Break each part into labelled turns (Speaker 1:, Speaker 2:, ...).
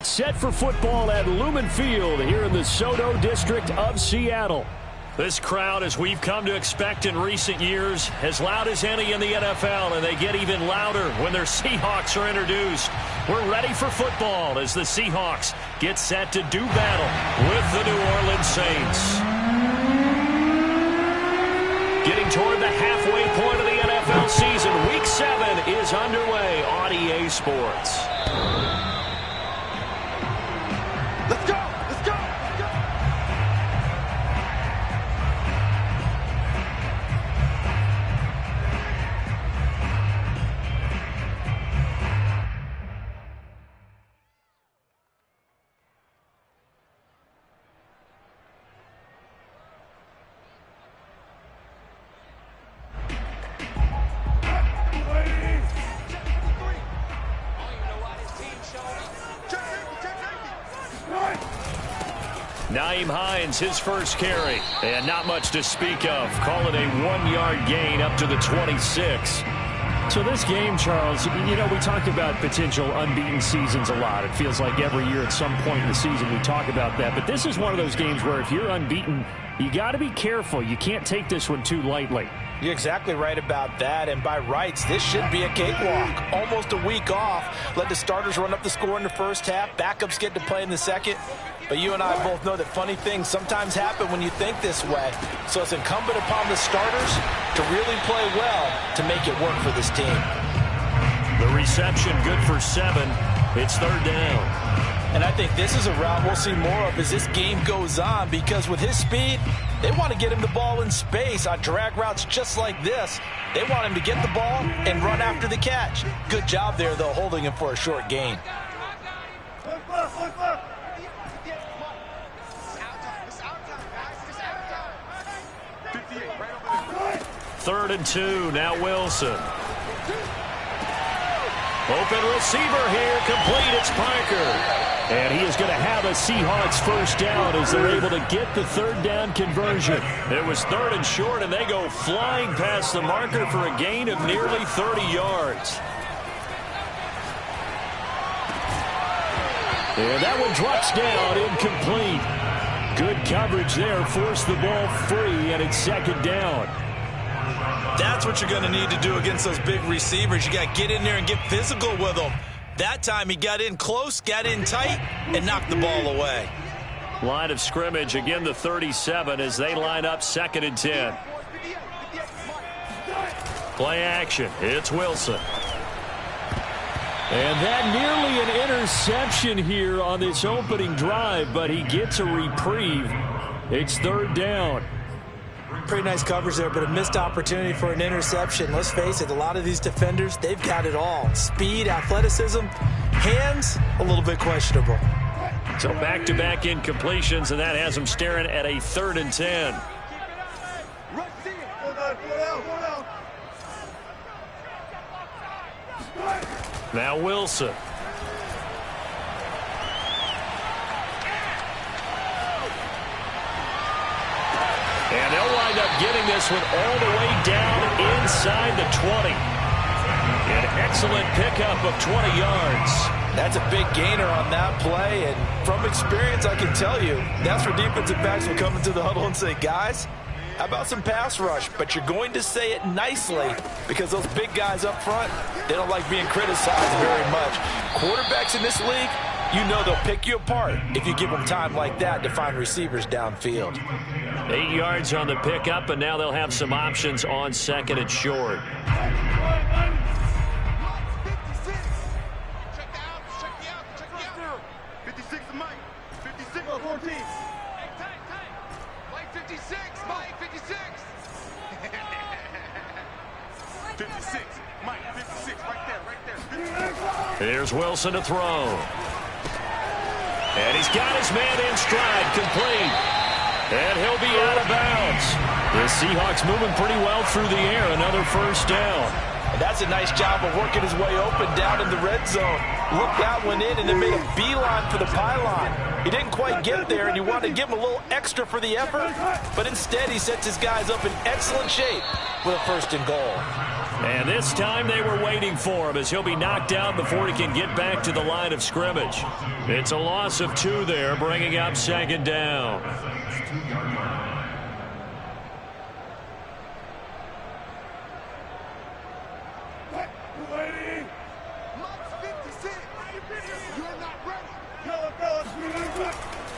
Speaker 1: Set for football at Lumen Field here in the Soto district of Seattle. This crowd, as we've come to expect in recent years, as loud as any in the NFL, and they get even louder when their Seahawks are introduced. We're ready for football as the Seahawks get set to do battle with the New Orleans Saints. Getting toward the halfway point of the NFL season, Week 7 is underway on EA Sports.
Speaker 2: Let's go! Let's go! Let's go!
Speaker 1: Nyheim Hines, his first carry, and not much to speak of. Call it a 1-yard gain up to the 26. So this game, Charles, you know, we talk about potential unbeaten seasons a lot. It feels like every year at some point in the season we talk about that. But this is one of those games where if you're unbeaten, you got to be careful. You can't take this one too lightly.
Speaker 3: You're exactly right about that, and by rights, this should be a cakewalk. Almost a week off. Let the starters run up the score in the first half. Backups get to play in the second. But you and I both know that funny things sometimes happen when you think this way. So it's incumbent upon the starters to really play well to make it work for this team.
Speaker 1: The reception good for 7. It's third down.
Speaker 3: And I think this is a route we'll see more of as this game goes on, because with his speed, they want to get him the ball in space on drag routes just like this. They want him to get the ball and run after the catch. Good job there, though, holding him for a short gain.
Speaker 1: Third and 2, now Wilson. Open receiver here, complete, it's Parker. And he is going to have a Seahawks first down as they're able to get the third down conversion. It was third and short, and they go flying past the marker for a gain of nearly 30 yards. And that one drops down, incomplete. Good coverage there, forced the ball free, and it's second down.
Speaker 3: That's what you're going to need to do against those big receivers. You got to get in there and get physical with them. That time he got in close, got in tight, and knocked the ball away.
Speaker 1: Line of scrimmage, again the 37 as they line up 2nd and 10. Play action, it's Wilson. And that nearly an interception here on this opening drive, but he gets a reprieve. It's third down.
Speaker 4: Pretty nice coverage there, but a missed opportunity for an interception. Let's face it, a lot of these defenders, they've got it all. Speed, athleticism, hands, a little bit questionable.
Speaker 1: So back-to-back incompletions, and that has them staring at a 3rd and 10. Now Wilson. And they'll wind up getting this one all the way down inside the 20. An excellent pickup of 20 yards.
Speaker 3: That's a big gainer on that play, and from experience I can tell you, that's where defensive backs will come into the huddle and say, guys, how about some pass rush? But you're going to say it nicely, because those big guys up front, they don't like being criticized very much. Quarterbacks in this league, you know they'll pick you apart if you give them time like that to find receivers downfield.
Speaker 1: 8 yards on the pickup, and now they'll have some options on 2nd and short. Here's Wilson to throw. And he's got his man in stride, complete. And he'll be out of bounds. The Seahawks moving pretty well through the air. Another first down.
Speaker 3: And that's a nice job of working his way open down in the red zone. Looked that one in and then made a beeline for the pylon. He didn't quite get there, and you wanted to give him a little extra for the effort. But instead, he sets his guys up in excellent shape with a 1st and goal.
Speaker 1: And this time they were waiting for him as he'll be knocked out before he can get back to the line of scrimmage. It's a loss of 2 there, bringing up 2nd down.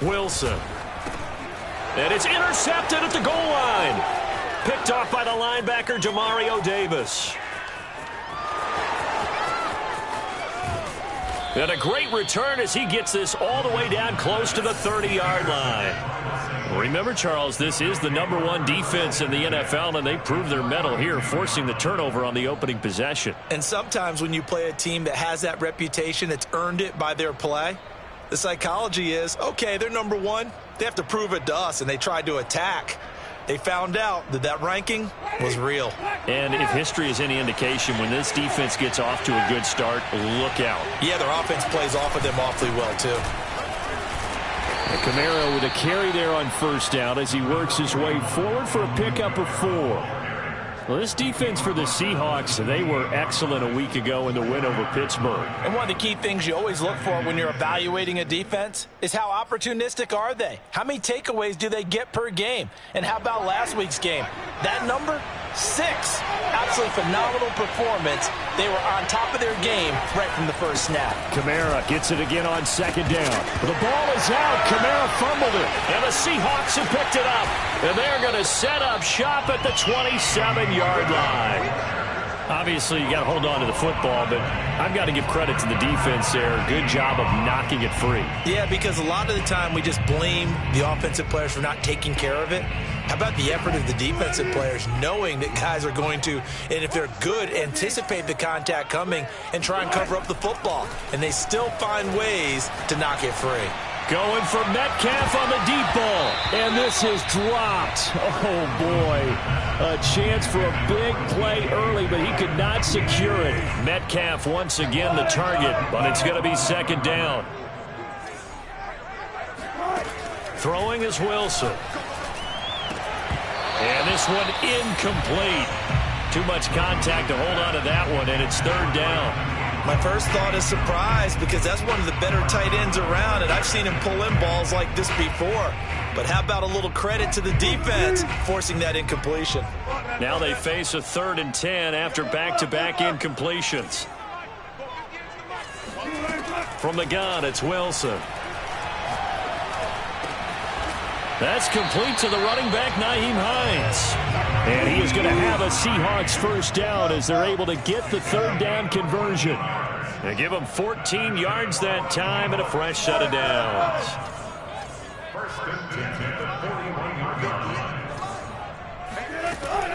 Speaker 1: Wilson. And it's intercepted at the goal line. Picked off by the linebacker, Demario Davis. And a great return as he gets this all the way down close to the 30-yard line. Remember, Charles, this is the #1 defense in the NFL, and they proved their mettle here, forcing the turnover on the opening possession.
Speaker 4: And sometimes when you play a team that has that reputation, it's earned it by their play. The psychology is, okay, they're #1. They have to prove it to us, and they tried to attack. They found out that that ranking was real.
Speaker 1: And if history is any indication, when this defense gets off to a good start, look out.
Speaker 4: Yeah, their offense plays off of them awfully well, too.
Speaker 1: And Kamara with a carry there on 1st down as he works his way forward for a pickup of 4. Well, this defense for the Seahawks, they were excellent a week ago in the win over Pittsburgh.
Speaker 4: And one of the key things you always look for when you're evaluating a defense is how opportunistic are they? How many takeaways do they get per game? And how about last week's game? That number? 6. Absolutely phenomenal performance. They were on top of their game right from the first snap.
Speaker 1: Kamara gets it again on 2nd down. The ball is out. Kamara fumbled it. And the Seahawks have picked it up. And they're going to set up shop at the 27-yard line. Obviously, you got to hold on to the football, but I've got to give credit to the defense there. Good job of knocking it free.
Speaker 4: Yeah, because a lot of the time we just blame the offensive players for not taking care of it. How about the effort of the defensive players knowing that guys are going to, and if they're good, anticipate the contact coming and try and cover up the football. And they still find ways to knock it free.
Speaker 1: Going for Metcalf on the deep ball. And this is dropped. Oh, boy. A chance for a big play early, but he could not secure it. Metcalf once again the target, but it's going to be 2nd down. Throwing is Wilson. And this one incomplete. Too much contact to hold on to that one, and it's 3rd down.
Speaker 4: My first thought is surprise because that's one of the better tight ends around, and I've seen him pull in balls like this before. But how about a little credit to the defense forcing that incompletion?
Speaker 1: Now they face a 3rd and 10 after back-to-back incompletions. From the gun, it's Wilson. That's complete to the running back, Nyheim Hines. And he is going to have a Seahawks 1st down as they're able to get the 3rd down conversion. They give him 14 yards that time and a fresh set of downs.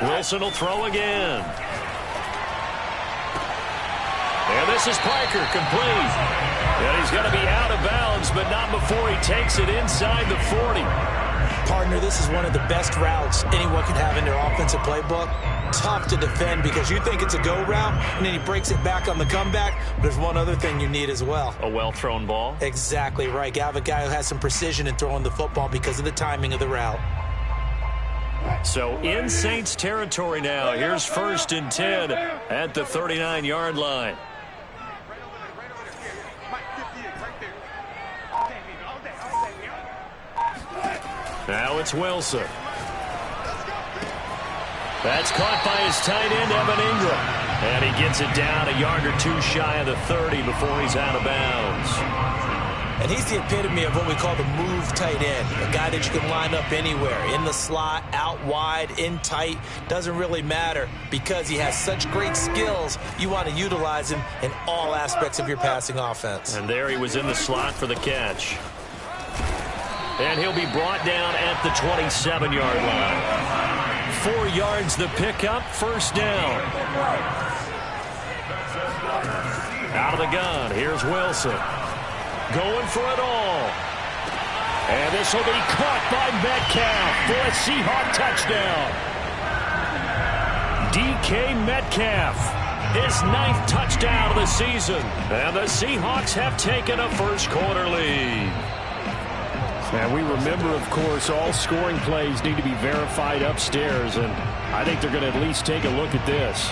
Speaker 1: Wilson will throw again. And this is Parker, complete. And he's going to be out of bounds, but not before he takes it inside the 40.
Speaker 4: Partner, this is one of the best routes anyone can have in their offensive playbook. Tough to defend because you think it's a go route, and then he breaks it back on the comeback. There's one other thing you need as well.
Speaker 1: A well-thrown ball?
Speaker 4: Exactly right. You have a guy who has some precision in throwing the football because of the timing of the route.
Speaker 1: So in Saints territory now. Here's 1st and 10 at the 39-yard line. Now it's Wilson. That's caught by his tight end, Evan Ingram. And he gets it down a yard or 2 shy of the 30 before he's out of bounds.
Speaker 4: And he's the epitome of what we call the move tight end. A guy that you can line up anywhere. In the slot, out wide, in tight. Doesn't really matter because he has such great skills. You want to utilize him in all aspects of your passing offense.
Speaker 1: And there he was in the slot for the catch. And he'll be brought down at the 27-yard line. 4 yards the pickup, 1st down. Out of the gun, here's Wilson. Going for it all. And this will be caught by Metcalf for a Seahawk touchdown. DK Metcalf, his 9th touchdown of the season. And the Seahawks have taken a first-quarter lead. And we remember, of course, all scoring plays need to be verified upstairs, and I think they're going to at least take a look at this.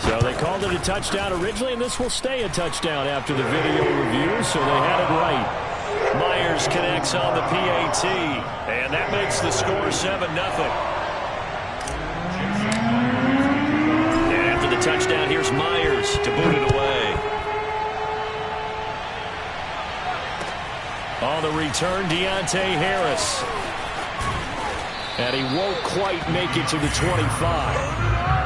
Speaker 1: So they called it a touchdown originally, and this will stay a touchdown after the video review, so they had it right. Myers connects on the PAT, and that makes the score 7-0. And after the touchdown, here's Myers to boot it away. On the return, Deontay Harris. And he won't quite make it to the 25.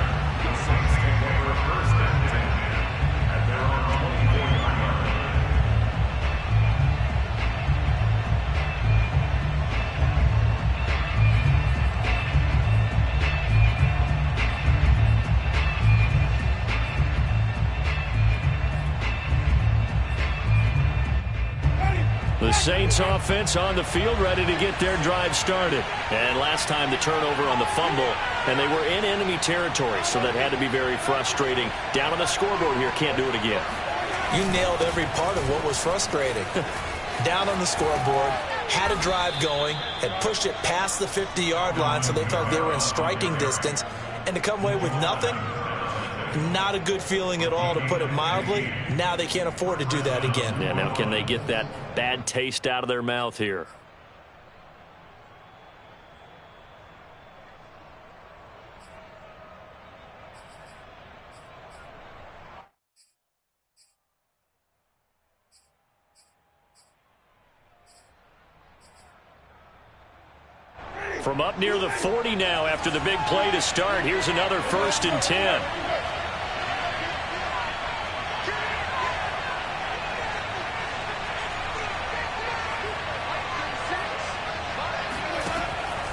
Speaker 1: The Saints offense on the field, ready to get their drive started. And last time the turnover on the fumble, and they were in enemy territory, so that had to be very frustrating. Down on the scoreboard here, can't do it again.
Speaker 4: You nailed every part of what was frustrating. Down on the scoreboard, had a drive going, had pushed it past the 50-yard line, so they felt they were in striking distance, and to come away with nothing, not a good feeling at all, to put it mildly. Now they can't afford to do that again.
Speaker 1: Yeah, now can they get that bad taste out of their mouth here? From up near the 40 now after the big play to start. Here's another 1st and 10.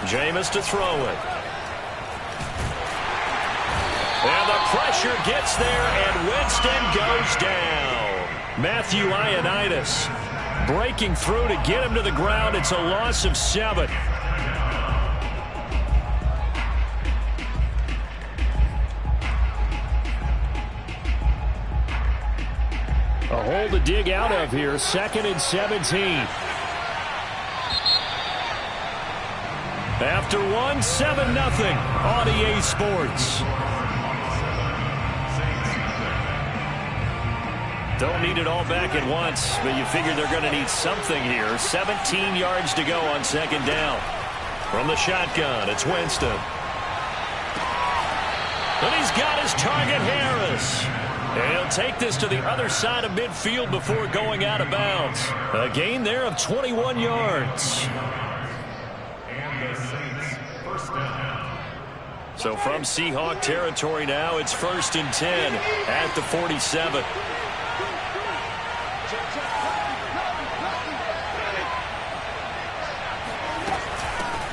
Speaker 1: Jameis to throw it. And the pressure gets there, and Winston goes down. Matthew Ioannidis breaking through to get him to the ground. It's a loss of 7. A hole to dig out of here. 2nd and 17. After 7-0 on EA Sports. Don't need it all back at once, but you figure they're going to need something here. 17 yards to go on 2nd down. From the shotgun, it's Winston. And he's got his target, Harris. And he'll take this to the other side of midfield before going out of bounds. A gain there of 21 yards. So from Seahawk territory now, it's 1st and 10 at the 47.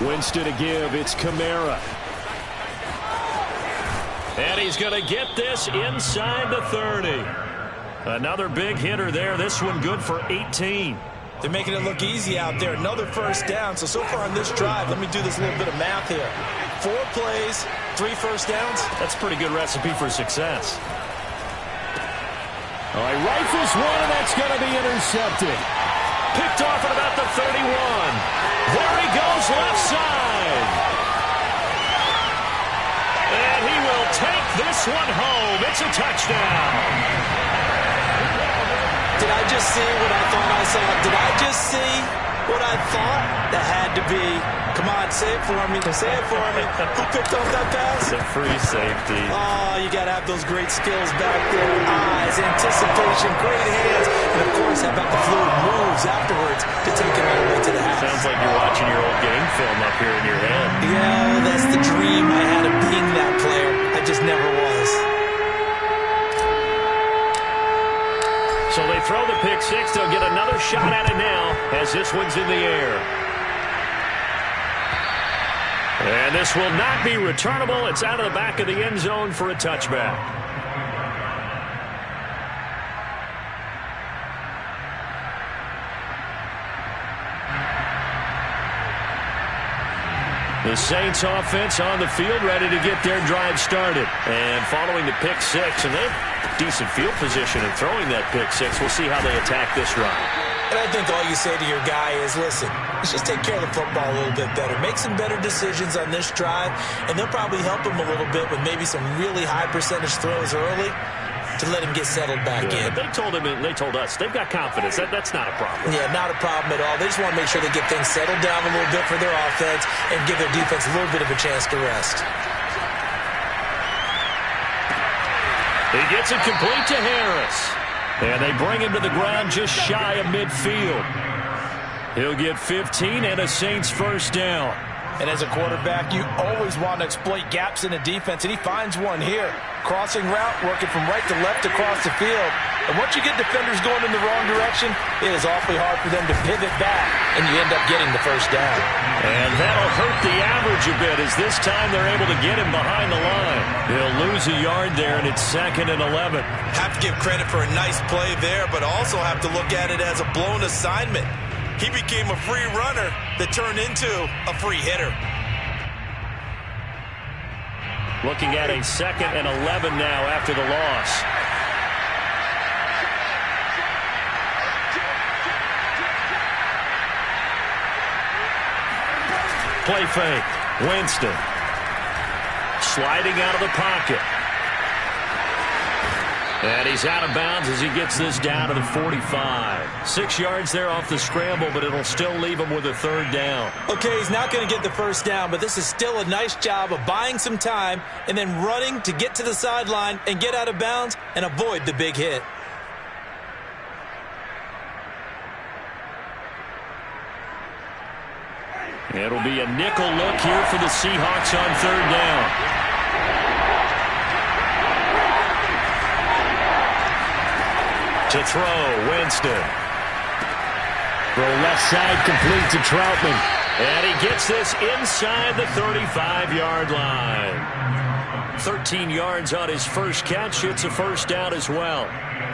Speaker 1: Winston to give, it's Kamara. And he's going to get this inside the 30. Another big hitter there, this one good for 18.
Speaker 4: They're making it look easy out there. Another 1st down. So far on this drive, let me do this little bit of math here. 4 plays, 3 1st downs.
Speaker 1: That's a pretty good recipe for success. All right, rifles one, and that's going to be intercepted. Picked off at about the 31. There he goes, left side. And he will take this one home. It's a touchdown.
Speaker 4: Did I just see what I thought I saw? Did I just see what I thought? That had to be. Come on, say it for me. Say it for me. Who picked off that pass?
Speaker 1: It's a free safety.
Speaker 4: Oh, you got to have those great skills back there. Eyes, anticipation, great hands. And, of course, how about the fluid moves afterwards to take it all the way to the house?
Speaker 1: Sounds like you're watching your old game film up here in your head.
Speaker 4: Yeah, that's the dream I had of being that player. I just never was.
Speaker 1: So they throw the pick six. They'll get another shot at it now as this one's in the air. And this will not be returnable. It's out of the back of the end zone for a touchback. The Saints offense on the field ready to get their drive started. And following the pick six, and they have decent field position in throwing that pick six. We'll see how they attack this run.
Speaker 4: And I think all you say to your guy is, listen, let's just take care of the football a little bit better. Make some better decisions on this drive, and they'll probably help him a little bit with maybe some really high percentage throws early to let him get settled back in.
Speaker 1: They told him, and they told us, they've got confidence. That's not a problem.
Speaker 4: Yeah, not a problem at all. They just want to make sure they get things settled down a little bit for their offense and give their defense a little bit of a chance to rest.
Speaker 1: He gets it complete to Harris. And they bring him to the ground just shy of midfield. He'll get 15 and a Saints first down.
Speaker 4: And as a quarterback, you always want to exploit gaps in a defense, and he finds one here. Crossing route, working from right to left across the field. And once you get defenders going in the wrong direction, it is awfully hard for them to pivot back, and you end up getting the first down.
Speaker 1: And that'll hurt the average a bit, as this time they're able to get him behind the line. He'll lose a yard there, and it's 2nd and 11.
Speaker 3: Have to give credit for a nice play there, but also have to look at it as a blown assignment. He became a free runner that turned into a free hitter.
Speaker 1: Looking at a 2nd and 11 now after the loss. Play fake. Winston. Sliding out of the pocket. And he's out of bounds as he gets this down to the 45. 6 yards there off the scramble, but it'll still leave him with a 3rd down.
Speaker 4: Okay, he's not going to get the first down, but this is still a nice job of buying some time and then running to get to the sideline and get out of bounds and avoid the big hit.
Speaker 1: It'll be a nickel look here for the Seahawks on 3rd down. To throw, Winston. Throw left side, complete to Troutman. And he gets this inside the 35-yard line. 13 yards on his first catch. It's a first down as well.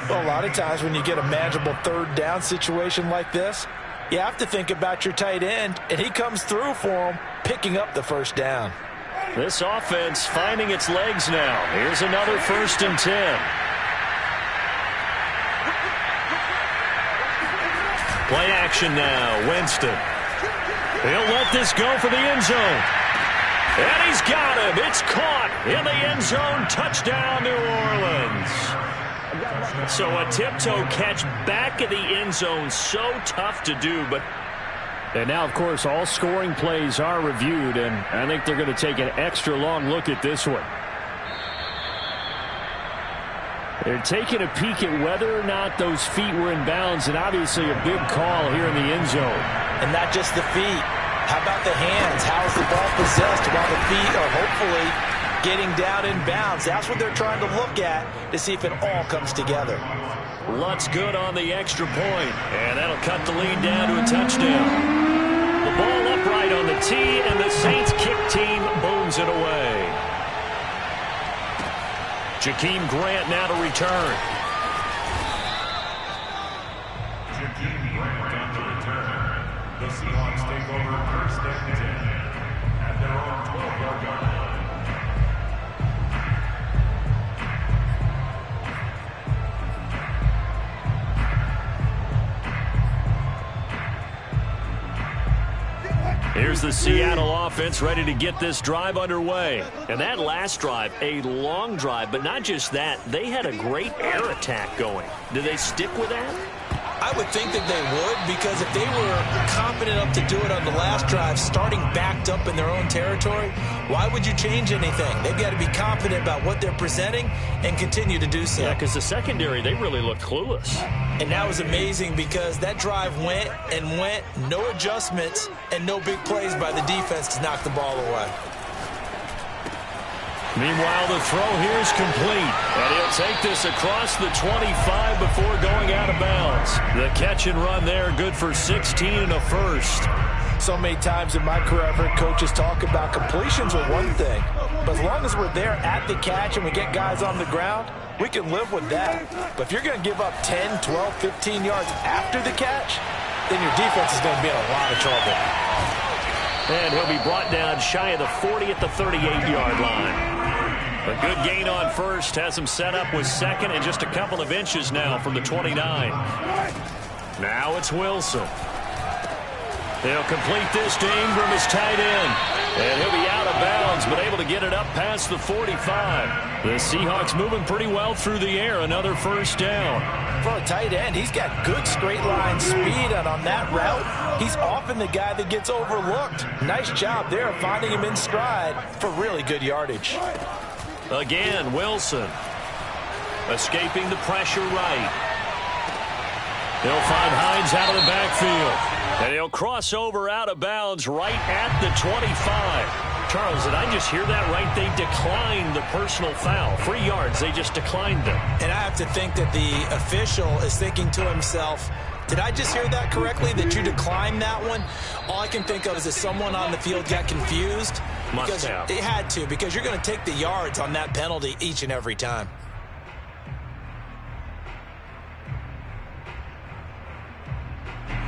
Speaker 4: Well, a lot of times when you get a manageable 3rd down situation like this, you have to think about your tight end, and he comes through for him, picking up the first down.
Speaker 1: This offense finding its legs now. Here's another 1st and 10. Play action now. Winston. He'll let this go for the end zone. And he's got him. It's caught in the end zone. Touchdown, New Orleans. So a tiptoe catch back in the end zone. So tough to do, but... And now, of course, all scoring plays are reviewed, and I think they're going to take an extra long look at this one. They're taking a peek at whether or not those feet were in bounds, and obviously a big call here in the end zone.
Speaker 4: And not just the feet. How about the hands? How is the ball possessed while the feet are hopefully getting down in bounds? That's what they're trying to look at to see if it all comes together.
Speaker 1: Lutz good on the extra point, and that'll cut the lead down to a touchdown. The ball upright on the tee, and the Saints kick team booms it away. Jakeem Grant now to return.
Speaker 5: Jakeem Grant on the return. The Seahawks take over 1st and 10 at their own 12-yard line.
Speaker 1: Here's the Seattle offense ready to get this drive underway. And that last drive, a long drive, but not just that. They had a great air attack going. Do they stick with that?
Speaker 4: I would think that they would, because if they were confident enough to do it on the last drive, starting backed up in their own territory, why would you change anything? They've got to be confident about what they're presenting and continue to do so.
Speaker 1: Yeah, because the secondary, they really looked clueless.
Speaker 4: And that was amazing because that drive went and went, no adjustments, and no big plays by the defense to knock the ball away.
Speaker 1: Meanwhile, the throw here is complete. And he'll take this across the 25 before going out of bounds. The catch and run there, good for 16 and a first.
Speaker 4: So many times in my career, I've heard coaches talk about completions are one thing. But as long as we're there at the catch and we get guys on the ground, we can live with that. But if you're going to give up 10, 12, 15 yards after the catch, then your defense is going to be in a lot of trouble.
Speaker 1: And he'll be brought down shy of the 40 at the 38-yard line. A good gain on first has him set up with second and just a couple of inches now from the 29. Now it's Wilson. They'll complete this to Ingram as tight end. And he'll be out of bounds, but able to get it up past the 45. The Seahawks moving pretty well through the air. Another first down.
Speaker 4: For a tight end, he's got good straight line speed, and on that route, he's often the guy that gets overlooked. Nice job there finding him in stride for really good yardage.
Speaker 1: Again, Wilson. Escaping the pressure right. He'll find Hines out of the backfield. And he'll cross over out of bounds right at the 25. Charles, did I just hear that right? They declined the personal foul. 3 yards, they just declined them.
Speaker 4: And I have to think that the official is thinking to himself, did I just hear that correctly, that you declined that one? All I can think of is that someone on the field got confused.
Speaker 1: Must have.
Speaker 4: It had to, because you're going to take the yards on that penalty each and every time.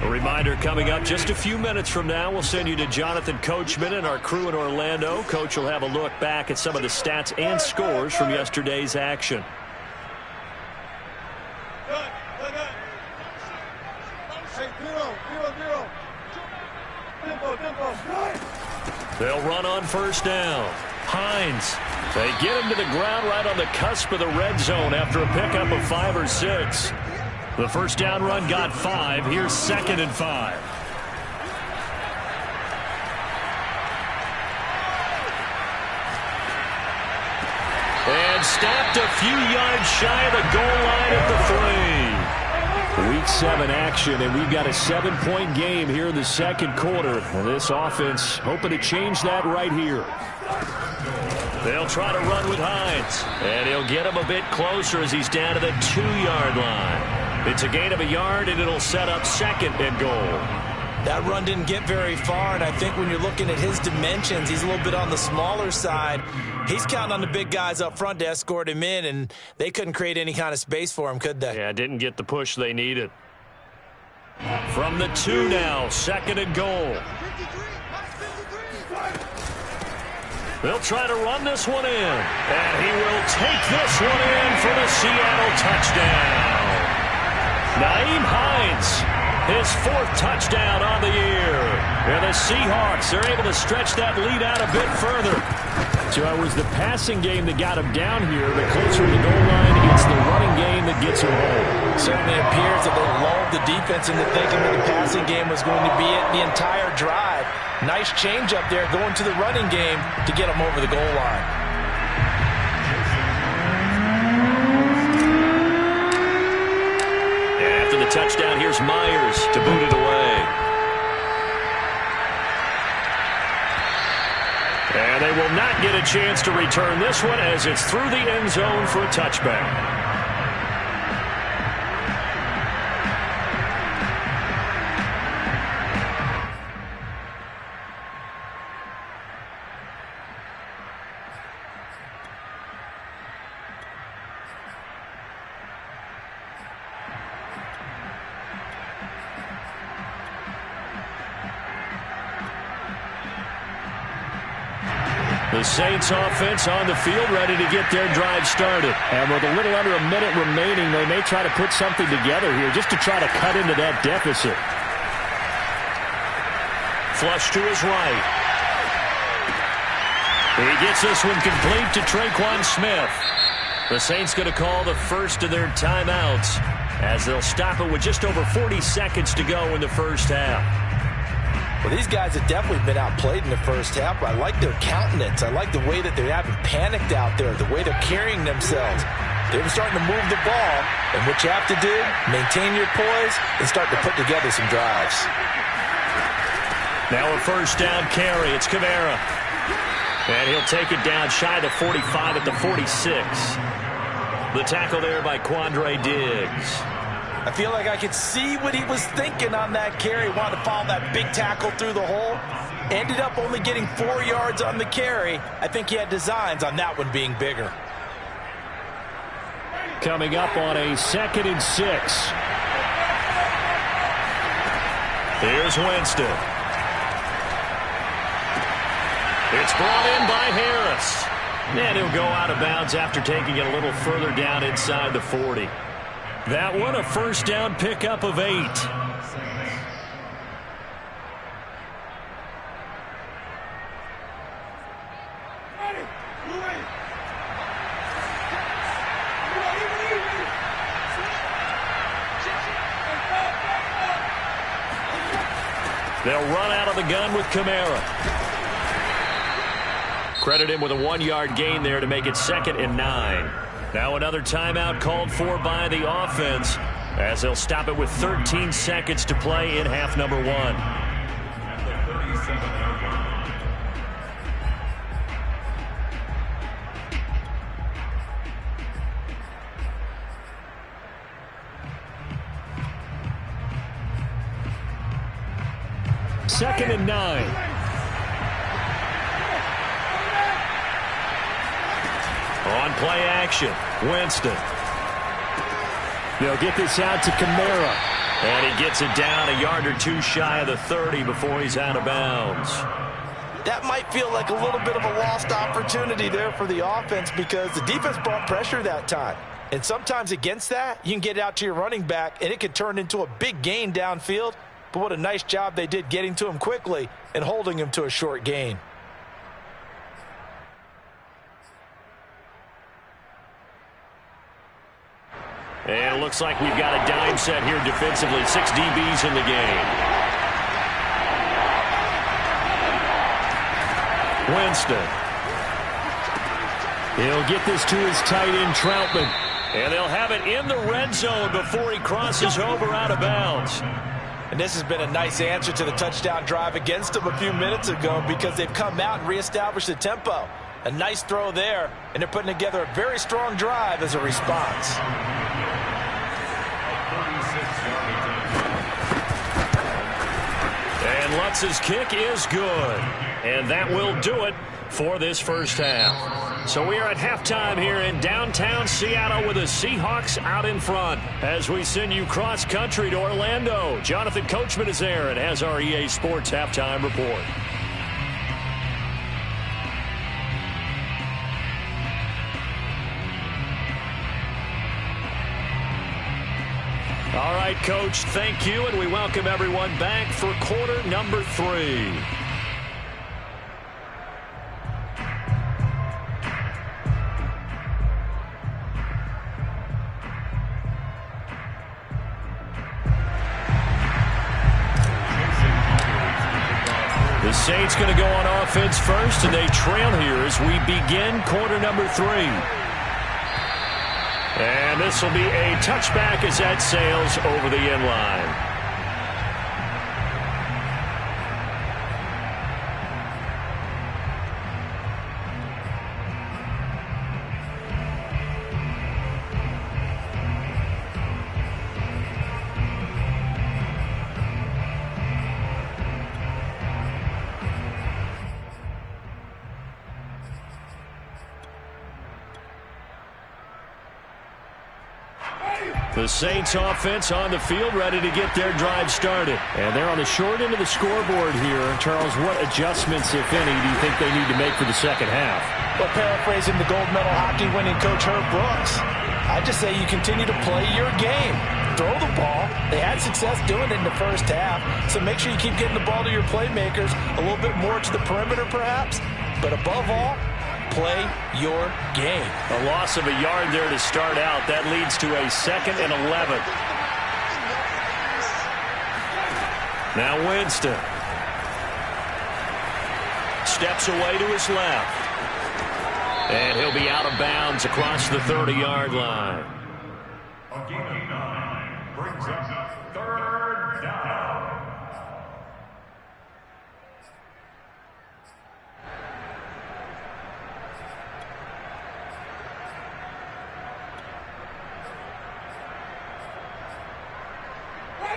Speaker 1: A reminder coming up just a few minutes from now, we'll send you to Jonathan Coachman and our crew in Orlando. Coach will have a look back at some of the stats and scores from yesterday's action. They'll run on first down. Hines. They get him to the ground right on the cusp of the red zone after a pickup of 5 or 6. The first down run got 5. Here's 2nd and 5. And stopped a few yards shy of the goal line at the 3. Week 7 action, and we've got a 7-point game here in the second quarter. And this offense hoping to change that right here. They'll try to run with Hines. And he'll get him a bit closer as he's down to the 2-yard line. It's a gain of a yard, and it'll set up 2nd and goal.
Speaker 4: That run didn't get very far, and I think when you're looking at his dimensions, he's a little bit on the smaller side. He's counting on the big guys up front to escort him in, and they couldn't create any kind of space for him, could they?
Speaker 1: Yeah, didn't get the push they needed. From the 2 now, 2nd and goal. They'll try to run this one in, and he will take this one in for the Seattle touchdown. Naeem Hines, his 4th touchdown on the year. And the Seahawks are able to stretch that lead out a bit further. So it was the passing game that got him down here. The closer to the goal line, it's the running game that gets him home.
Speaker 4: Certainly appears that they lulled the defense into thinking that the passing game was going to be it the entire drive. Nice change up there going to the running game to get him over the goal line.
Speaker 1: After the touchdown, here's Myers to boot it away. And they will not get a chance to return this one as it's through the end zone for a touchback. The Saints offense on the field ready to get their drive started. And with a little under a minute remaining, they may try to put something together here just to try to cut into that deficit. Flush to his right. He gets this one complete to Traquan Smith. The Saints going to call the first of their timeouts as they'll stop it with just over 40 seconds to go in the first half.
Speaker 4: Well, these guys have definitely been outplayed in the first half, but I like their countenance. I like the way that they haven't panicked out there, the way they're carrying themselves. They're starting to move the ball, and what you have to do, maintain your poise and start to put together some drives.
Speaker 1: Now a first down carry. It's Kamara. And he'll take it down shy of 45 at the 46. The tackle there by Quandre Diggs.
Speaker 4: I feel like I could see what he was thinking on that carry. Wanted to follow that big tackle through the hole. Ended up only getting 4 yards on the carry. I think he had designs on that one being bigger.
Speaker 1: Coming up on a 2nd and 6. Here's Winston. It's brought in by Harris. And he'll go out of bounds after taking it a little further down inside the 40. That one a first down pickup of 8. They'll run out of the gun with Kamara. Credit him with a 1-yard gain there to make it 2nd and 9. Now another timeout called for by the offense as they'll stop it with 13 seconds to play in half number 1.
Speaker 5: At the 37-yard line.
Speaker 1: Second and 9. On play action, Winston. They'll get this out to Kamara. And he gets it down a yard or 2 shy of the 30 before he's out of bounds.
Speaker 4: That might feel like a little bit of a lost opportunity there for the offense because the defense brought pressure that time. And sometimes against that, you can get it out to your running back, and it could turn into a big gain downfield. But what a nice job they did getting to him quickly and holding him to a short gain.
Speaker 1: And it looks like we've got a dime set here defensively. 6 DBs in the game. Winston. He'll get this to his tight end, Troutman. And they'll have it in the red zone before he crosses over out of bounds.
Speaker 4: And this has been a nice answer to the touchdown drive against them a few minutes ago because they've come out and reestablished the tempo. A nice throw there, and they're putting together a very strong drive as a response.
Speaker 1: And Lutz's kick is good. And that will do it for this first half. So we are at halftime here in downtown Seattle with the Seahawks out in front. As we send you cross-country to Orlando, Jonathan Coachman is there and has our EA Sports halftime report. All right, Coach, thank you, and we welcome everyone back for quarter number 3. The Saints going to go on offense first, and they trail here as we begin quarter number 3. And this will be a touchback as that sails over the end line. The Saints offense on the field ready to get their drive started. And they're on the short end of the scoreboard here. Charles, what adjustments, if any, do you think they need to make for the second half?
Speaker 4: Well, paraphrasing the gold medal hockey winning coach Herb Brooks, I just say you continue to play your game. Throw the ball. They had success doing it in the first half, so make sure you keep getting the ball to your playmakers, a little bit more to the perimeter perhaps, but above all, play your game.
Speaker 1: A loss of a yard there to start out. That leads to a 2nd and 11. Now Winston. Steps away to his left. And he'll be out of bounds across the 30-yard line.
Speaker 5: A gain of 9 brings up 3rd down.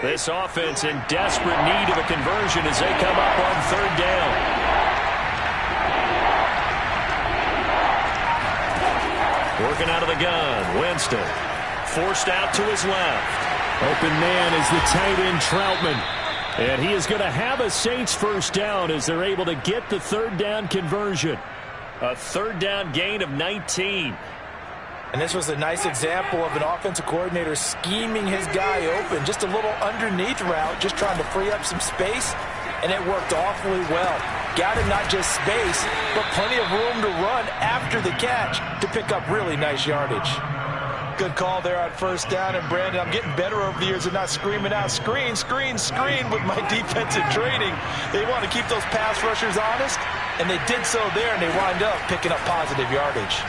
Speaker 1: This offense in desperate need of a conversion as they come up on 3rd down. Working out of the gun, Winston. Forced out to his left. Open man is the tight end, Troutman. And he is going to have a Saints first down as they're able to get the 3rd down conversion. A 3rd down gain of 19.
Speaker 4: And this was a nice example of an offensive coordinator scheming his guy open. Just a little underneath route, just trying to free up some space, and it worked awfully well. Got him not just space, but plenty of room to run after the catch to pick up really nice yardage. Good call there on first down. And, Brandon, I'm getting better over the years of not screaming out, screen, screen, screen with my defensive training. They want to keep those pass rushers honest, and they did so there, and they wind up picking up positive yardage.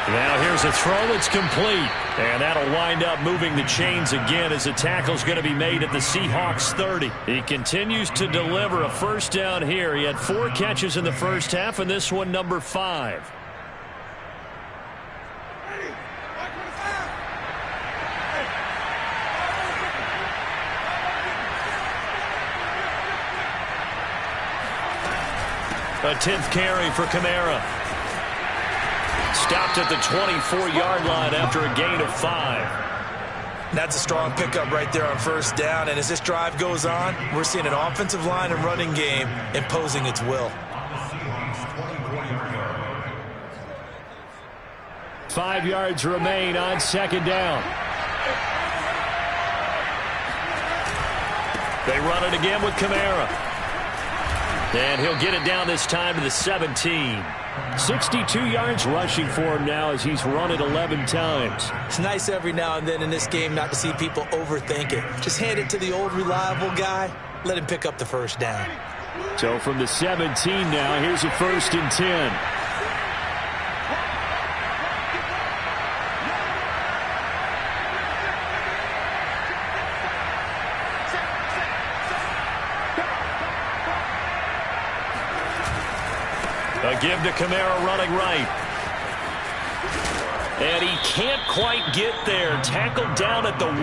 Speaker 1: Now here's a throw that's complete. And that'll wind up moving the chains again as the tackle's going to be made at the Seahawks 30. He continues to deliver a first down here. He had 4 catches in the first half, and this one number 5. A 10th carry for Kamara. Stopped at the 24-yard line after a gain of 5.
Speaker 4: That's a strong pickup right there on first down. And as this drive goes on, we're seeing an offensive line and running game imposing its will.
Speaker 1: 5 yards remain on second down. They run it again with Kamara. And he'll get it down this time to the 17. 62 yards rushing for him now as he's run it 11 times.
Speaker 4: It's nice every now and then in this game not to see people overthink it. Just hand it to the old reliable guy. Let him pick up the first down.
Speaker 1: So from the 17 now, here's a 1st and 10. A give to Kamara running right. And he can't quite get there. Tackled down at the 1.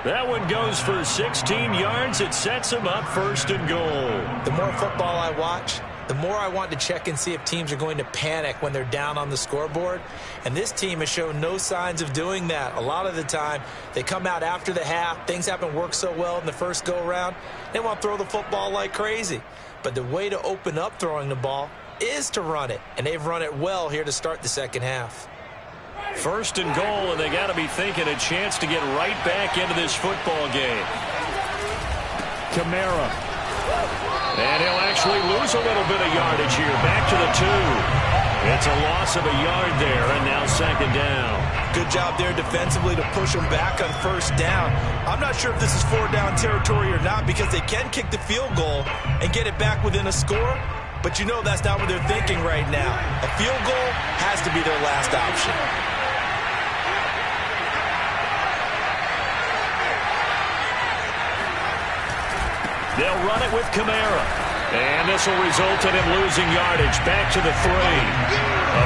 Speaker 1: That one goes for 16 yards. It sets him up 1st and goal.
Speaker 4: The more football I watch, the more I want to check and see if teams are going to panic when they're down on the scoreboard. And this team has shown no signs of doing that. A lot of the time, they come out after the half. Things haven't worked so well in the first go-around. They want to throw the football like crazy. But the way to open up throwing the ball is to run it. And they've run it well here to start the second half.
Speaker 1: 1st and goal, and they got to be thinking a chance to get right back into this football game. Kamara. And he'll actually lose a little bit of yardage here. Back to the 2. It's a loss of a yard there, and now second down.
Speaker 4: Good job there defensively to push them back on first down. I'm not sure if this is 4-down territory or not because they can kick the field goal and get it back within a score. But you know that's not what they're thinking right now. A field goal has to be their last option.
Speaker 1: They'll run it with Kamara. And this will result in him losing yardage. Back to the 3.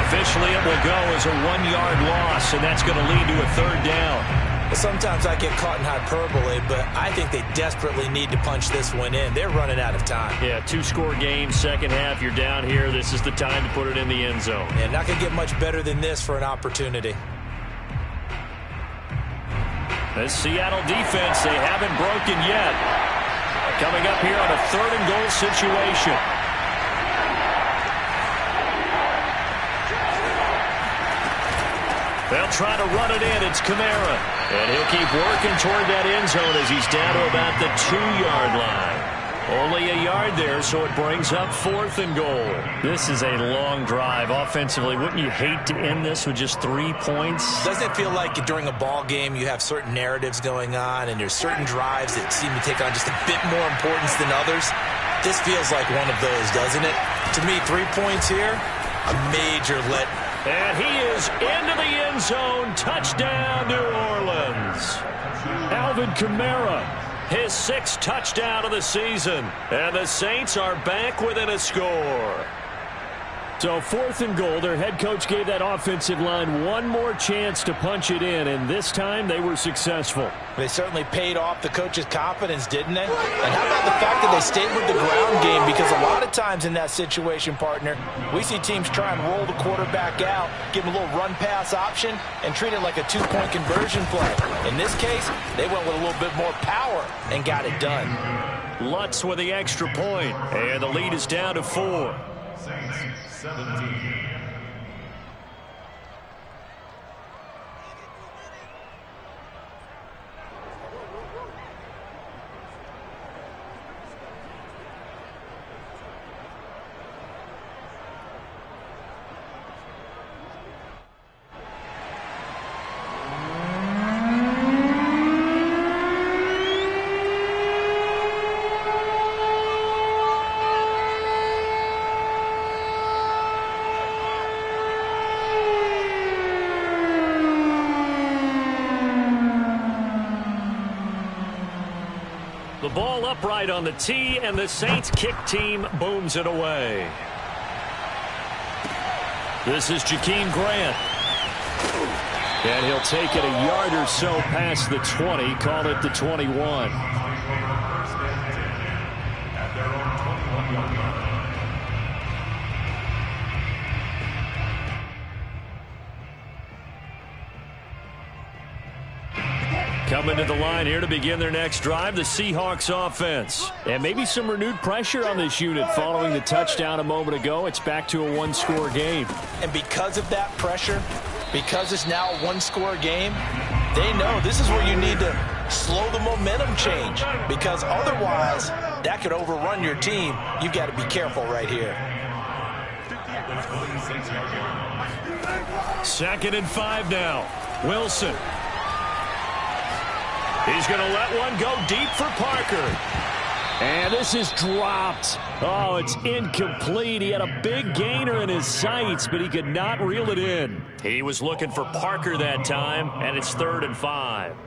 Speaker 1: Officially, it will go as a 1-yard loss, and that's going to lead to a 3rd down.
Speaker 4: Sometimes I get caught in hyperbole, but I think they desperately need to punch this one in. They're running out of time.
Speaker 1: Yeah, 2-score game, second half, you're down here. This is the time to put it in the end zone.
Speaker 4: Yeah, not going to get much better than this for an opportunity.
Speaker 1: The Seattle defense, they haven't broken yet. Coming up here on a 3rd and goal situation. They'll try to run it in. It's Kamara. And he'll keep working toward that end zone as he's down to about the 2-yard line. Only a yard there, so it brings up 4th and goal. This is a long drive offensively. Wouldn't you hate to end this with just 3 points?
Speaker 4: Doesn't it feel like during a ball game you have certain narratives going on and there's certain drives that seem to take on just a bit more importance than others? This feels like one of those, doesn't it? To me, 3 points here, a major let.
Speaker 1: And he is into the end zone. Touchdown, New Orleans. Alvin Kamara. His 6th touchdown of the season. And the Saints are back within a score. So 4th and goal. Their head coach gave that offensive line one more chance to punch it in. And this time they were successful.
Speaker 4: They certainly paid off the coach's confidence, didn't they? And how about the fact that they stayed with the ground game? Because a lot of times in that situation, partner, we see teams try and roll the quarterback out, give him a little run-pass option, and treat it like a 2-point conversion play. In this case, they went with a little bit more power and got it done.
Speaker 1: Lutz with the extra point, and the lead is down to 4.
Speaker 5: Saints 17,
Speaker 1: The ball upright on the tee, and the Saints kick team booms it away. This is Jakeem Grant. And he'll take it a yard or so past the 20, call it the 21. Coming to the line here to begin their next drive, the Seahawks offense. And maybe some renewed pressure on this unit following the touchdown a moment ago. It's back to a one-score game.
Speaker 4: And because of that pressure, because it's now a one-score game, they know this is where you need to slow the momentum change. Because otherwise, that could overrun your team. You've got to be careful right here.
Speaker 1: 2nd and 5 now. Wilson. He's going to let one go deep for Parker. And this is dropped. Oh, it's incomplete. He had a big gainer in his sights, but he could not reel it in. He was looking for Parker that time, and it's 3rd and 5.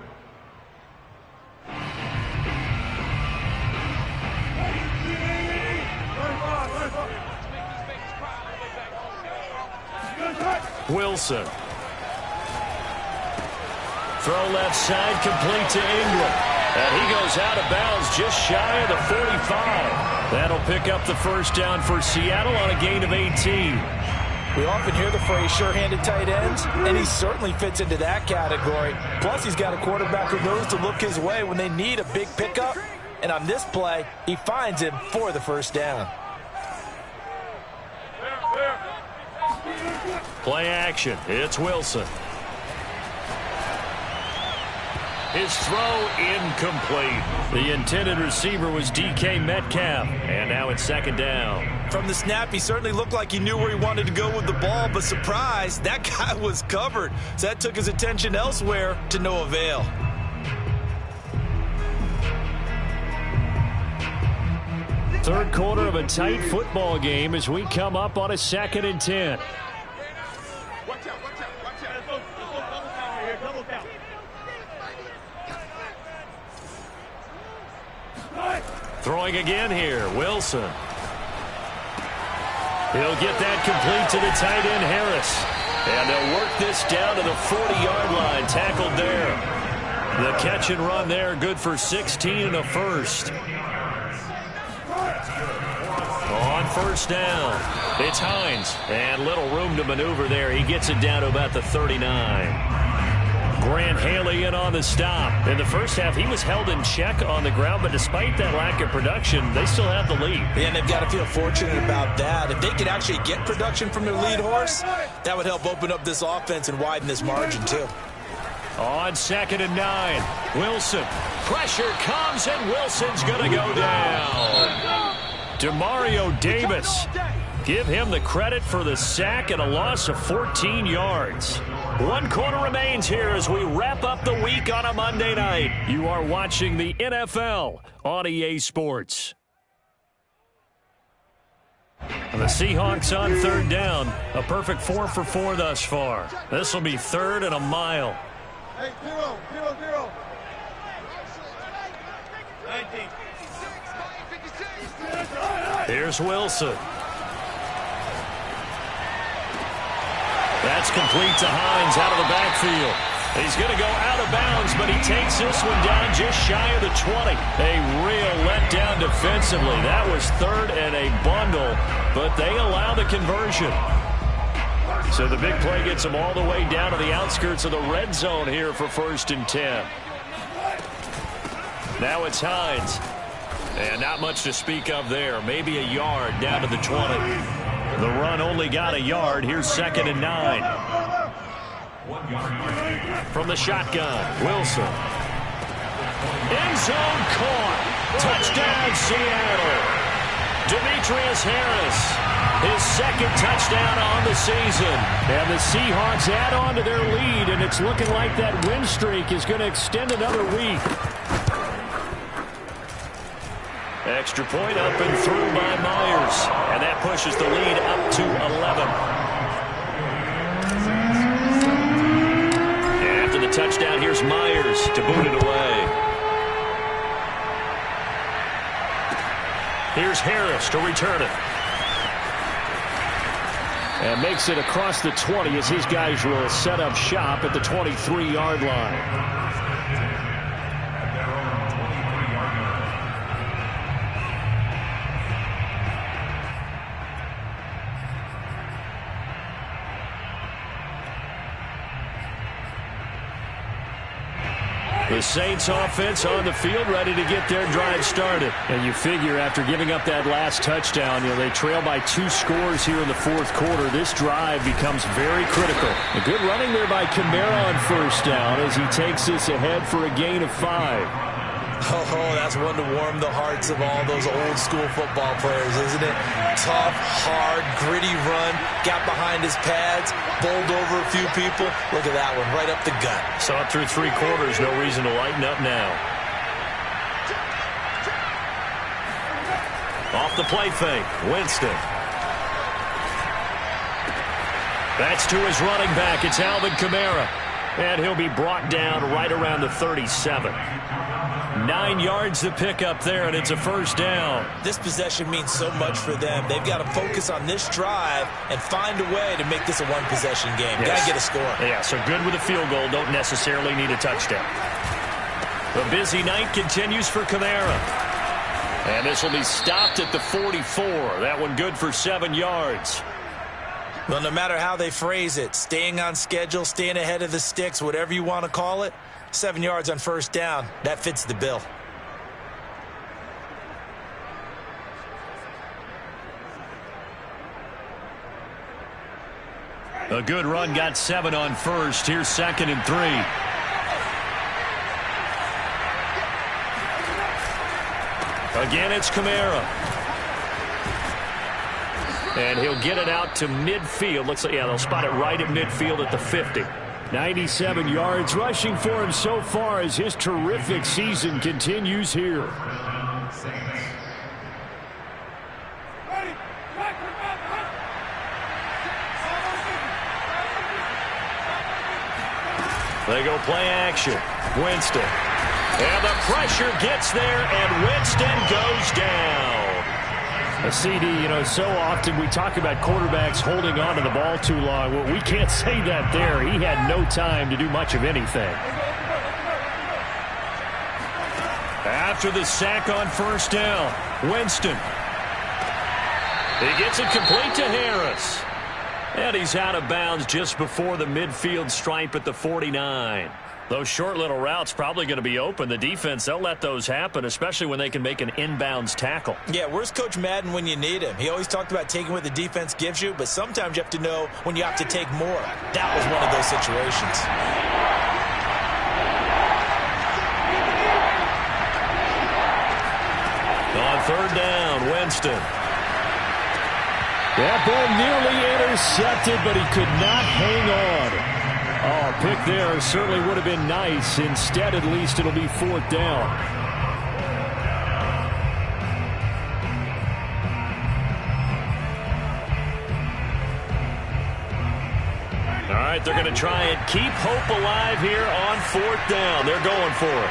Speaker 1: Wilson. Throw left side, complete to Ingram. And he goes out of bounds just shy of the 45. That'll pick up the first down for Seattle on a gain of 18.
Speaker 4: We often hear the phrase sure-handed tight ends, and he certainly fits into that category. Plus, he's got a quarterback who knows to look his way when they need a big pickup. And on this play, he finds him for the first down.
Speaker 1: Play action. It's Wilson. His throw incomplete. The intended receiver was DK Metcalf, and now it's 2nd down.
Speaker 3: From the snap, he certainly looked like he knew where he wanted to go with the ball, but surprise, that guy was covered. So that took his attention elsewhere to no avail.
Speaker 1: Third quarter of a tight football game as we come up on a 2nd and 10. Throwing again here, Wilson. He'll get that complete to the tight end, Harris. And they'll work this down to the 40-yard line, tackled there. The catch and run there, good for 16 and a first. On first down, it's Hines. And little room to maneuver there. He gets it down to about the 39. Grant Haley in on the stop. In the first half, he was held in check on the ground, but despite that lack of production, they still have the lead.
Speaker 4: And they've got to feel fortunate about that. If they could actually get production from their lead horse, that would help open up this offense and widen this margin, too.
Speaker 1: On 2nd and 9, Wilson. Pressure comes, and Wilson's going to go down. Demario Davis. Give him the credit for the sack and a loss of 14 yards. 1 quarter remains here as we wrap up the week on a Monday night. You are watching the NFL on EA Sports. And the Seahawks on 3rd down. A perfect 4 for 4 thus far. This will be 3rd and a mile.
Speaker 2: Hey, 0, 0, 0. 19.
Speaker 1: Here's Wilson. That's complete to Hines out of the backfield. He's going to go out of bounds, but he takes this one down just shy of the 20. A real letdown defensively. That was 3rd and a bundle, but they allow the conversion. So the big play gets them all the way down to the outskirts of the red zone here for 1st and 10. Now it's Hines. And not much to speak of there. Maybe a yard down to the 20. The run only got a yard. Here's 2nd and 9. From the shotgun, Wilson. End zone caught. Touchdown, Seattle. Demetrius Harris. His 2nd touchdown on the season. And the Seahawks add on to their lead, and it's looking like that win streak is going to extend another week. Extra point up and through by Myers. And that pushes the lead up to 11. And after the touchdown, here's Myers to boot it away. Here's Harris to return it. And makes it across the 20 as his guys will set up shop at the 23-yard line. The Saints offense on the field, ready to get their drive started. And you figure after giving up that last touchdown, they trail by 2 scores here in the fourth quarter. This drive becomes very critical. A good running there by Kamara on first down as he takes this ahead for a gain of 5.
Speaker 3: Oh, that's one to warm the hearts of all those old school football players, isn't it? Tough, hard, gritty run, got behind his pads, bowled over a few people. Look at that one, right up the gut.
Speaker 1: Saw it through 3 quarters, no reason to lighten up now. Off the play fake, Winston. That's to his running back, it's Alvin Kamara. And he'll be brought down right around the 37. 9 yards to pick up there, and it's a first down.
Speaker 3: This possession means so much for them. They've got to focus on this drive and find a way to make this a one-possession game.
Speaker 1: Yes.
Speaker 3: Got to get a score.
Speaker 1: Yeah, so good with a field goal. Don't necessarily need a touchdown. The busy night continues for Kamara. And this will be stopped at the 44. That one good for 7 yards.
Speaker 3: Well, no matter how they phrase it, staying on schedule, staying ahead of the sticks, whatever you want to call it, 7 yards on first down, that fits the bill.
Speaker 1: A good run, got 7 on first. Here's 2nd and 3. Again, it's Kamara. And he'll get it out to midfield. Looks like, yeah, they'll spot it right at midfield at the 50. 97 yards rushing for him so far as his terrific season continues here. They go play action. Winston. And the pressure gets there, and Winston goes down. A CD, so often we talk about quarterbacks holding on to the ball too long. Well, we can't say that there. He had no time to do much of anything. After the sack on first down, Winston. He gets it complete to Harris. And he's out of bounds just before the midfield stripe at the 49. Those short little routes probably going to be open. The defense, they'll let those happen, especially when they can make an inbounds tackle.
Speaker 3: Yeah, where's Coach Madden when you need him? He always talked about taking what the defense gives you, but sometimes you have to know when you have to take more. That was one of those situations.
Speaker 1: On third down, Winston. That ball nearly intercepted, but he could not hang on. Oh, pick there certainly would have been nice. Instead, at least, it'll be 4th down. All right, they're going to try and keep hope alive here on 4th down. They're going for it.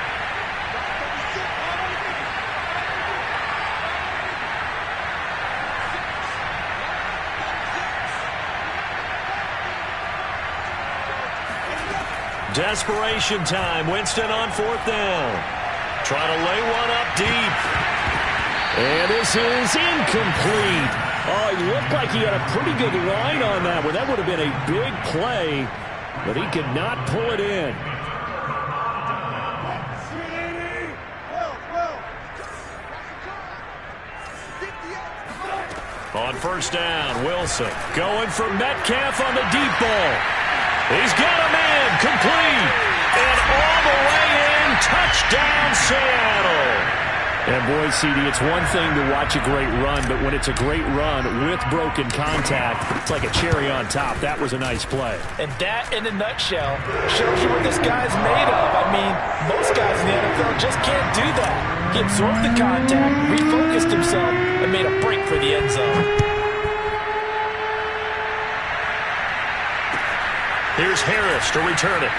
Speaker 1: Desperation time. Winston on 4th down. Trying to lay one up deep. And this is incomplete. Oh, he looked like he had a pretty good line on that one. That would have been a big play, but he could not pull it in. On first down, Wilson going for Metcalf on the deep ball. He's got a man, complete, and all the way in, touchdown Seattle. And boy, CD, it's one thing to watch a great run, but when it's a great run with broken contact, it's like a cherry on top. That was a nice play.
Speaker 3: And that, in a nutshell, shows you what this guy's made of. I mean, most guys in the NFL just can't do that. He absorbed the contact, refocused himself, and made a break for the end zone.
Speaker 1: Here's Harris to return it.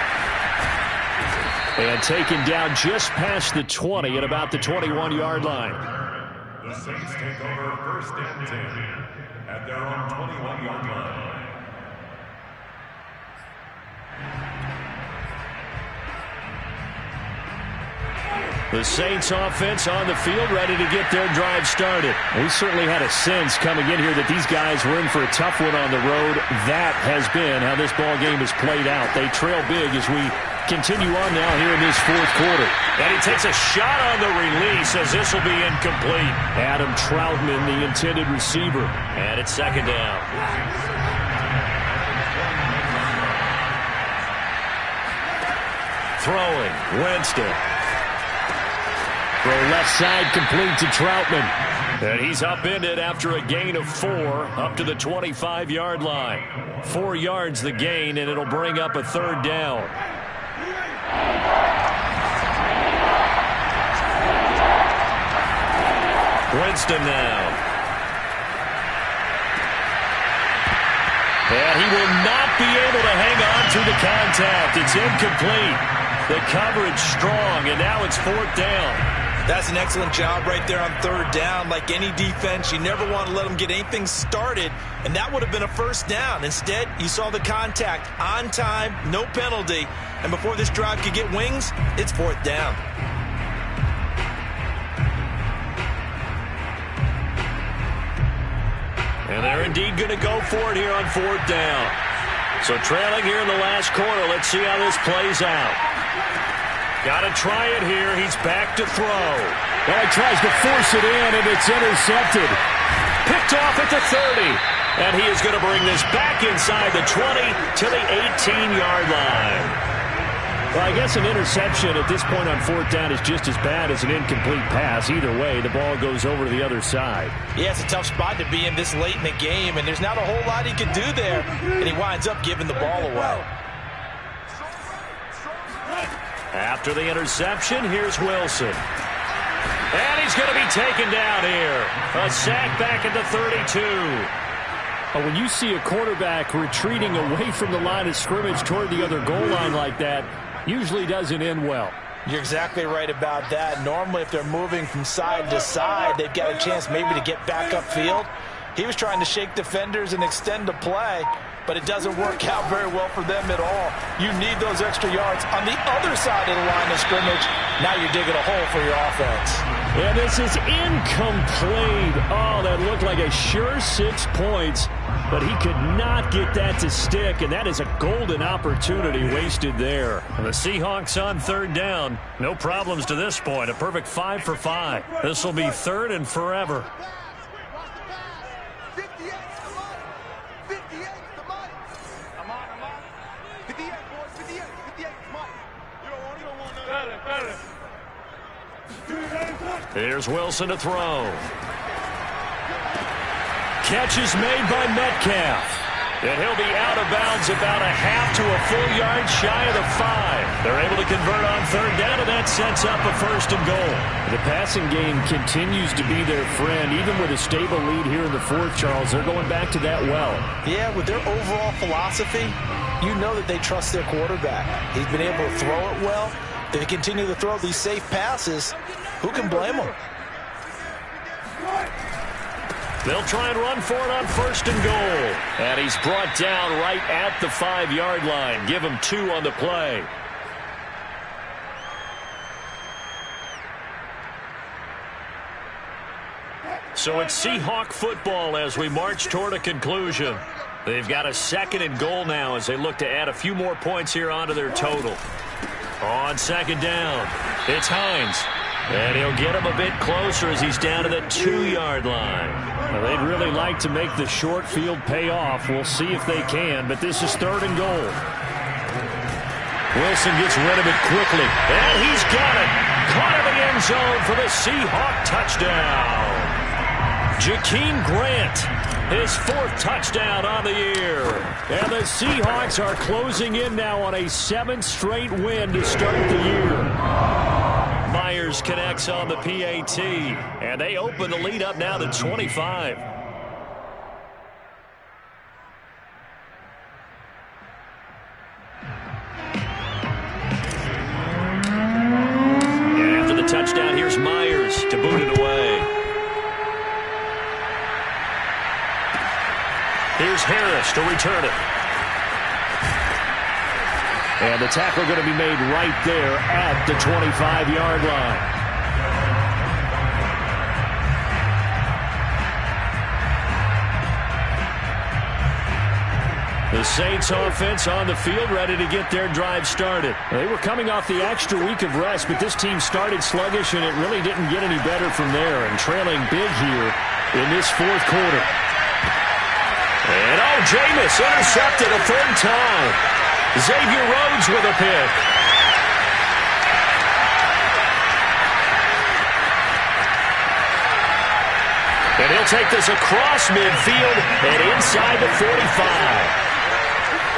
Speaker 1: And taken down just past the 20 at about the 21-yard line.
Speaker 5: The The Saints take over 1st and 10 at their own 21-yard line.
Speaker 1: The Saints offense on the field, ready to get their drive started. We certainly had a sense coming in here that these guys were in for a tough one on the road. That has been how this ball game has played out. They trail big as we continue on now here in this fourth quarter.
Speaker 2: And he takes a shot on the release as this will be incomplete.
Speaker 1: Adam Troutman, the intended receiver.
Speaker 2: And it's 2nd down.
Speaker 1: Throwing, Winston. Throw left side, complete to Troutman.
Speaker 2: And he's upended after a gain of 4 up to the 25-yard line.
Speaker 1: 4 yards the gain, and it'll bring up a 3rd down.
Speaker 2: Winston now.
Speaker 1: And he will not be able to hang on through the contact. It's incomplete. The coverage strong, and now it's 4th down.
Speaker 3: That's an excellent job right there on 3rd down. Like any defense, you never want to let them get anything started, and that would have been a 1st down. Instead, you saw the contact on time, no penalty, and before this drive could get wings, it's 4th down.
Speaker 2: And they're indeed going to go for it here on 4th down. So trailing here in the last quarter, let's see how this plays out. Got to try it here. He's back to throw.
Speaker 1: Well, he tries to force it in, and it's intercepted.
Speaker 2: Picked off at the 30. And he is going to bring this back inside the 20 to the 18-yard line.
Speaker 1: Well, I guess an interception at this point on 4th down is just as bad as an incomplete pass. Either way, the ball goes over to the other side.
Speaker 3: Yeah, it's a tough spot to be in this late in the game, and there's not a whole lot he can do there, and he winds up giving the ball away.
Speaker 2: After the interception, here's Wilson. And he's going to be taken down here. A sack back at the 32.
Speaker 1: Well, when you see a quarterback retreating away from the line of scrimmage toward the other goal line like that, usually doesn't end well.
Speaker 3: You're exactly right about that. Normally, if they're moving from side to side, they've got a chance maybe to get back upfield. He was trying to shake defenders and extend the play, but it doesn't work out very well for them at all. You need those extra yards on the other side of the line of scrimmage. Now you're digging a hole for your offense.
Speaker 1: Yeah, this is incomplete. Oh, that looked like a sure 6 points, but he could not get that to stick, and that is a golden opportunity wasted there.
Speaker 2: And the Seahawks on 3rd down. No problems to this point. A perfect 5 for 5. This will be 3rd and forever. Here's Wilson to throw.
Speaker 1: Catch is made by Metcalf.
Speaker 2: And he'll be out of bounds about a half to a full yard shy of the 5. They're able to convert on 3rd down, and that sets up a 1st and goal.
Speaker 1: The passing game continues to be their friend. Even with a stable lead here in the 4th, Charles, they're going back to that well.
Speaker 3: Yeah, with their overall philosophy, you know that they trust their quarterback. He's been able to throw it well. If they continue to throw these safe passes, who can blame them?
Speaker 2: They'll try and run for it on 1st and goal. And he's brought down right at the 5-yard line. Give him 2 on the play. So it's Seahawk football as we march toward a conclusion. They've got a 2nd and goal now as they look to add a few more points here onto their total. On 2nd down, it's Hines. And he'll get him a bit closer as he's down to the 2-yard line.
Speaker 1: Well, they'd really like to make the short field pay off. We'll see if they can, but this is 3rd and goal.
Speaker 2: Wilson gets rid of it quickly. And he's got it. Caught in the end zone for the Seahawk touchdown. Jakeem Grant, his 4th touchdown on the year.
Speaker 1: And the Seahawks are closing in now on a 7th straight win to start the year.
Speaker 2: Myers connects on the PAT, and they open the lead up now to 25. And after the touchdown, here's Myers to boot it away. Harris to return it.
Speaker 1: And the tackle going to be made right there at the 25-yard line. The Saints offense on the field, ready to get their drive started. They were coming off the extra week of rest, but this team started sluggish, and it really didn't get any better from there, and trailing big here in this fourth quarter.
Speaker 2: And Jameis intercepted a third time. Xavier Rhodes with a pick. And he'll take this across midfield and inside the 45.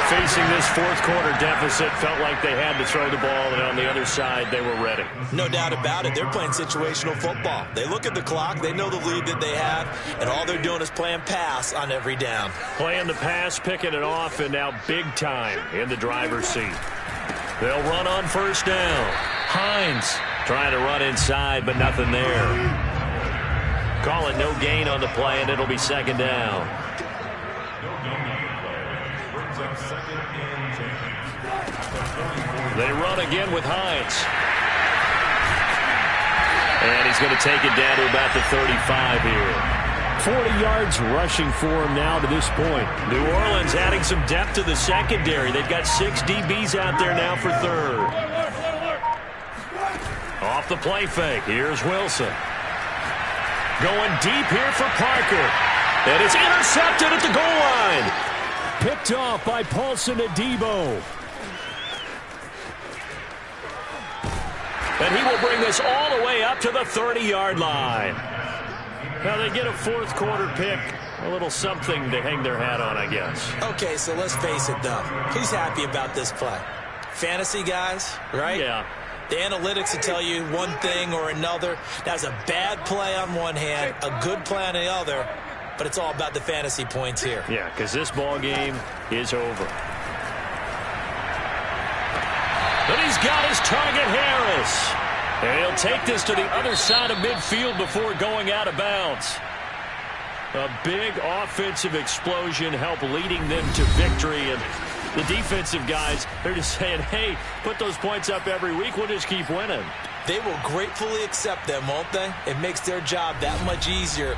Speaker 2: Facing this fourth quarter deficit, felt like they had to throw the ball, and on the other side, they were ready.
Speaker 4: No doubt about it. They're playing situational football. They look at the clock, they know the lead that they have, and all they're doing is playing pass on every down.
Speaker 2: Playing the pass, picking it off, and now big time in the driver's seat. They'll run on first down. Hines trying to run inside, but nothing there. Call it no gain on the play, and it'll be second down. They run again with Hines. And he's going to take it down to about the 35 here.
Speaker 1: 40 yards rushing for him now to this point.
Speaker 2: New Orleans adding some depth to the secondary. They've got 6 DBs out there now for third. Off the play fake. Here's Wilson. Going deep here for Parker. And it's intercepted at the goal line.
Speaker 1: Picked off by Paulson Adebo.
Speaker 2: And he will bring this all the way up to the 30-yard line. Now they get a fourth quarter pick. A little something to hang their hat on, I guess.
Speaker 4: Okay, so let's face it, though. Who's happy about this play? Fantasy guys, right?
Speaker 2: Yeah.
Speaker 4: The analytics will tell you one thing or another. That's a bad play on one hand, a good play on the other, but it's all about the fantasy points here.
Speaker 2: Yeah, because this ball game is over. But he's got his target, Harris. And he'll take this to the other side of midfield before going out of bounds. A big offensive explosion helped leading them to victory. And the defensive guys, they're just saying, hey, put those points up every week. We'll just keep winning.
Speaker 4: They will gratefully accept them, won't they? It makes their job that much easier